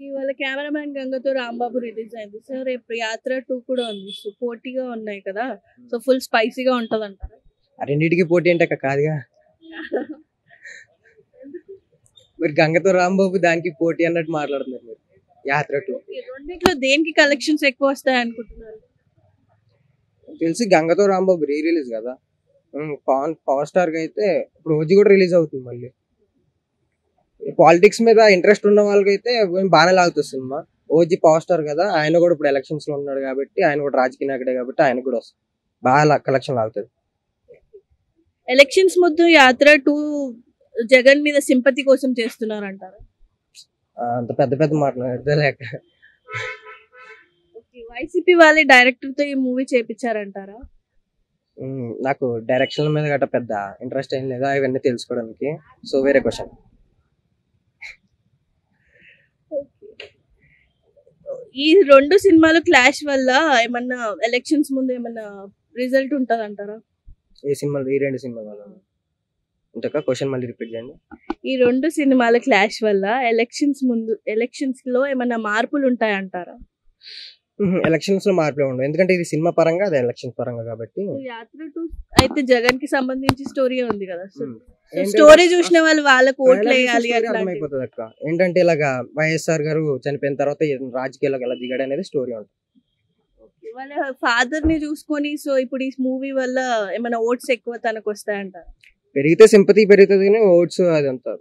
ఇవాళ cameraman గంగతో Rambabu release అయింది. So రేపు యాత్ర 2 కూడా ఉంది. సో పోటీగా ఉన్నాయి కదా. సో ఫుల్ స్పైసీగా ఉంటదంటారా? ఆ రెండింటికి పోటీ అంటే కాదుగా. మరి గంగతో రాంబాబు దానికి పోటీ అన్నట్టు మాట్లాడుతున్నారు మీరు. యాత్ర 2 రెండిట్లో దేనికి కలెక్షన్స్ ఎక్కువ వస్తాయి అనుకుంటున్నారు? తెలిసి గంగతో రాంబాబు రీ రిలీజ్ కదా. పవర్ స్టార్ కి అయితే ఇప్పుడు ఓజీ కూడా రిలీజ్ అవుతుంది మళ్ళీ. పాలిటిక్స్ మీద ఇంట్రెస్ట్ ఉన్న వాళ్ళకైతే బాగానే లాగుతుంది సినిమా. ఓజీ పవర్ స్టార్ కదా, ఆయన కూడా ఇప్పుడు ఎలక్షన్స్ లో ఉన్నాడు కాబట్టి, ఆయన కూడా రాజకీయ నాయకుడే కాబట్టి ఆయన కూడా వస్తుంది, బాగా కలెక్షన్ లాగుతుంది. ఎలక్షన్స్ ముందు యాత్ర 2 జగన్ మీద సింపతి కోసం చేస్తున్నారంటారా? అంత పెద్ద పెద్ద మాట్లాడితే లేక వైసీపీ వాళ్ళే డైరెక్టర్ తో ఈ మూవీ చేపించారంటారా? నాకు డైరెక్షన్ మీద గట్రా పెద్ద ఇంట్రెస్ట్ ఏం లేదా ఇవన్నీ తెలుసుకోవడానికి. సో వేరే క్వశ్చన్. ఈ 2 సినిమాలు క్లాష్ వల్ల ఏమన్నా ఎలక్షన్స్ ముందు ఏమన్నా రిజల్ట్ ఉంటది అంటారా? ఈ సినిమాలు ఈ 2 సినిమాలు ఇంతక క్వశ్చన్ మళ్ళీ రిపీట్ చేయండి. ఈ 2 సినిమాల క్లాష్ వల్ల ఎలక్షన్స్ లో ఏమన్నా మార్పులు ఉంటాయంటారా? ఎలక్షన్స్ లో మార్పులు ఉండవు, ఎందుకంటే ఇది సినిమా పరంగా అది ఎలక్షన్ పరంగా కాబట్టి. యాత్ర 2 అయితే జగన్ కి సంబంధించి స్టోరీ ఉంది కదా. స్టోరీ చూసిన వాళ్ళు వాళ్ళకి ఓట్లు వేయాలి అర్థమైపోతుంది అక్క. ఏంటంటే ఇలాగా వైఎస్ఆర్ గారు చనిపోయిన తర్వాత రాజకీయాలకు ఎలా దిగాడు అనేది స్టోరీ ఉంటుంది. వాళ్ళ ఫాదర్ ని చూసుకొని సో ఇప్పుడు ఈ మూవీ వల్ల ఏమైనా ఓట్స్ ఎక్కువ తనకు వస్తాయంటారు? పెరిగితే సింపతి పెరుగుతుంది కానీ ఓట్స్ అదంతా